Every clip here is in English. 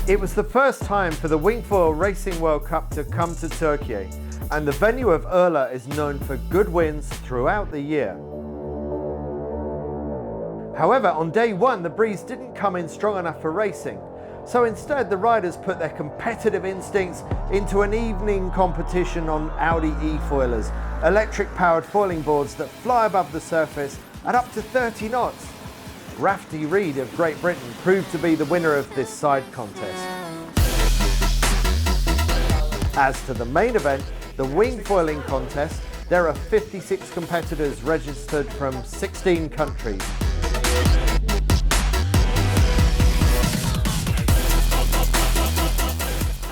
It was the first time for the WingFoil Racing World Cup to come to Turkiye, and the venue of Urla is known for good wins throughout the year. However, on day one, the breeze didn't come in strong enough for racing, so instead the riders put their competitive instincts into an evening competition on Audi e-foilers, electric-powered foiling boards that fly above the surface at up to 30 knots. Rafty Reed of Great Britain proved to be the winner of this side contest. As to the main event, the wing foiling contest, there are 56 competitors registered from 16 countries.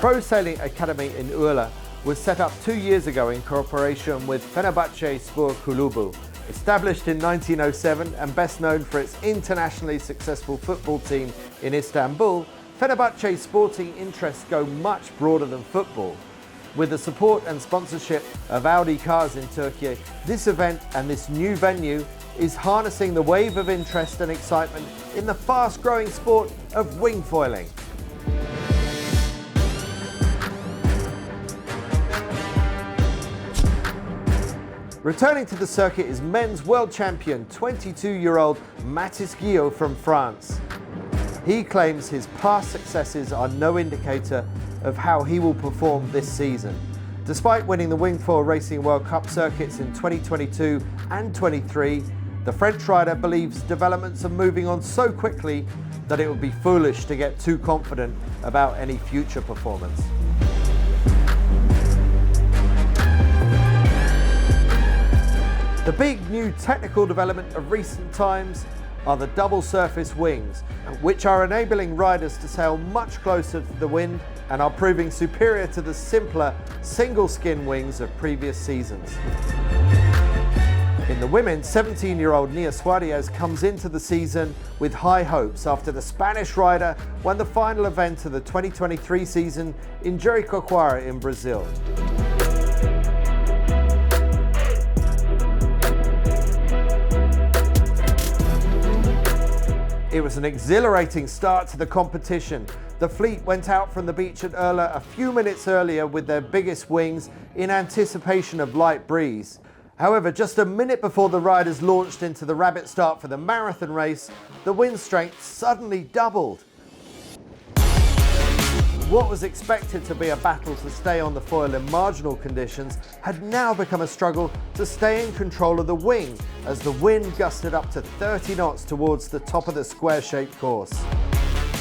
Pro Sailing Academy in Urla was set up 2 years ago in cooperation with Fenerbahçe Spor Kulübü. Established in 1907 and best known for its internationally successful football team in Istanbul, Fenerbahçe's sporting interests go much broader than football. With the support and sponsorship of Audi cars in Turkey, this event and this new venue is harnessing the wave of interest and excitement in the fast-growing sport of wing foiling. Returning to the circuit is men's world champion, 22-year-old Mathis Guillot from France. He claims his past successes are no indicator of how he will perform this season. Despite winning the WingFoil Racing World Cup circuits in 2022 and 23, the French rider believes developments are moving on so quickly that it would be foolish to get too confident about any future performance. The big new technical development of recent times are the double surface wings, which are enabling riders to sail much closer to the wind and are proving superior to the simpler single skin wings of previous seasons. In the women, 17-year-old Nia Suarez comes into the season with high hopes after the Spanish rider won the final event of the 2023 season in Jericoacoara in Brazil. It was an exhilarating start to the competition. The fleet went out from the beach at Urla a few minutes earlier with their biggest wings in anticipation of light breeze. However, just a minute before the riders launched into the rabbit start for the marathon race, the wind strength suddenly doubled. What was expected to be a battle to stay on the foil in marginal conditions had now become a struggle to stay in control of the wing as the wind gusted up to 30 knots towards the top of the square-shaped course.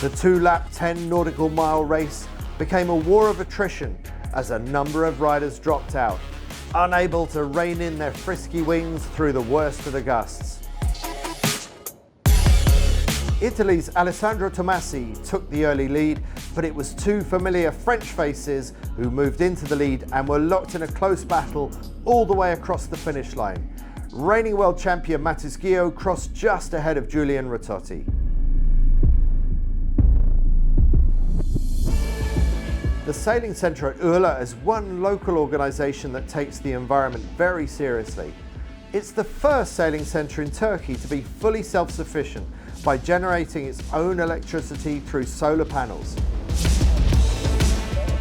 The 2-lap 10 nautical mile race became a war of attrition as a number of riders dropped out, unable to rein in their frisky wings through the worst of the gusts. Italy's Alessandro Tomasi took the early lead, but it was two familiar French faces who moved into the lead and were locked in a close battle all the way across the finish line. Reigning world champion Mathis Guillot crossed just ahead of Julian Ritotti. The Sailing Centre at Urla is one local organisation that takes the environment very seriously. It's the first sailing centre in Turkey to be fully self-sufficient by generating its own electricity through solar panels.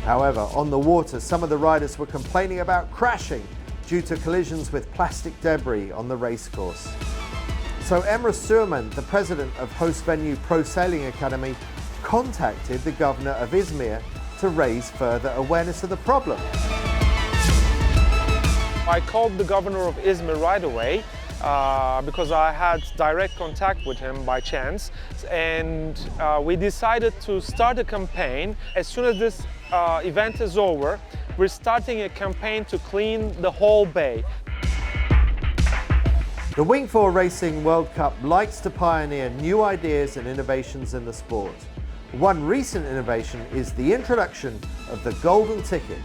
However, on the water, some of the riders were complaining about crashing due to collisions with plastic debris on the racecourse. So Emre Sürmen, the president of host venue Pro Sailing Academy, contacted the governor of Izmir to raise further awareness of the problem. I called the governor of Izmir right away because I had direct contact with him by chance, and we decided to start a campaign. As soon as this event is over, we're starting a campaign to clean the whole bay. The WingFoil Racing World Cup likes to pioneer new ideas and innovations in the sport. One recent innovation is the introduction of the golden ticket,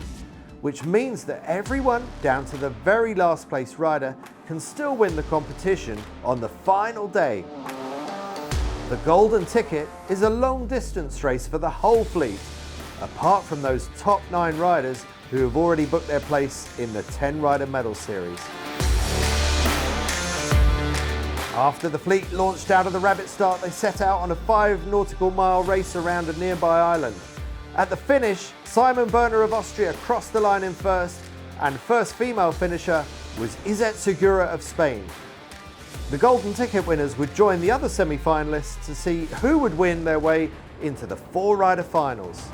which means that everyone down to the very last place rider can still win the competition on the final day. The golden ticket is a long distance race for the whole fleet, apart from those top 9 riders who have already booked their place in the 10-rider medal series. After the fleet launched out of the rabbit start, they set out on a 5 nautical mile race around a nearby island. At the finish, Simon Berner of Austria crossed the line in first, and first female finisher was Izet Segura of Spain. The golden ticket winners would join the other semi-finalists to see who would win their way into the four-rider finals.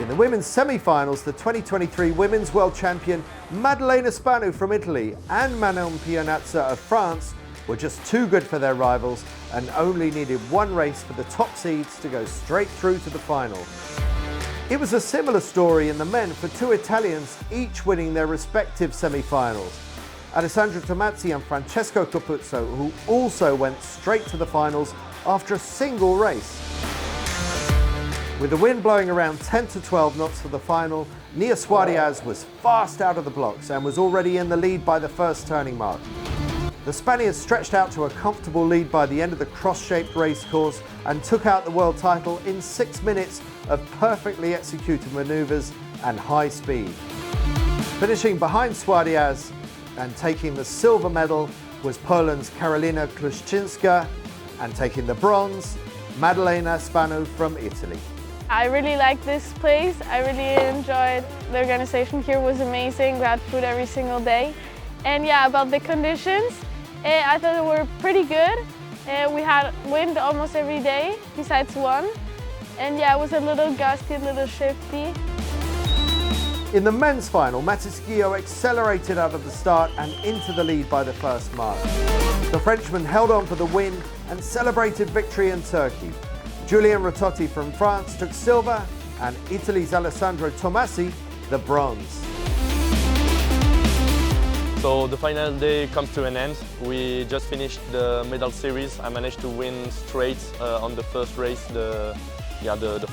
In the women's semi-finals, the 2023 Women's World Champion Maddalena Spanu from Italy and Manon Pionatza of France were just too good for their rivals and only needed one race for the top seeds to go straight through to the final. It was a similar story in the men for two Italians, each winning their respective semi-finals. Alessandro Tomazzi and Francesco Capuzzo, who also went straight to the finals after a single race. With the wind blowing around 10 to 12 knots for the final, Nia Suarez was fast out of the blocks and was already in the lead by the first turning mark. The Spaniards stretched out to a comfortable lead by the end of the cross-shaped race course and took out the world title in 6 minutes of perfectly executed manoeuvres and high speed. Finishing behind Suarez and taking the silver medal was Poland's Karolina Kluszczynska, and taking the bronze, Maddalena Spanu from Italy. I really like this place. I really enjoyed the organization here. Was amazing. We had food every single day. And yeah, about the conditions, I thought they were pretty good. We had wind almost every day, besides one. And yeah, it was a little gusty, a little shifty. In the men's final, Matisquillo accelerated out of the start and into the lead by the first mark. The Frenchman held on for the win and celebrated victory in Turkey. Julien Rototti from France took silver, and Italy's Alessandro Tomazzi the bronze. So the final day comes to an end. We just finished the medal series. I managed to win straight on the first race, the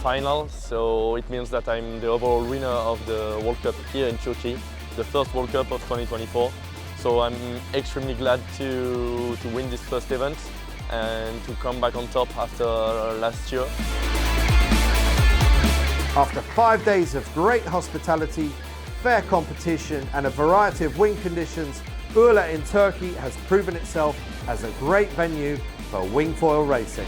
final. So it means that I'm the overall winner of the World Cup here in Turkey, the first World Cup of 2024. So I'm extremely glad to win this first event and to come back on top after last year. After 5 days of great hospitality, fair competition and a variety of wind conditions, Urla in Turkey has proven itself as a great venue for WingFoil racing.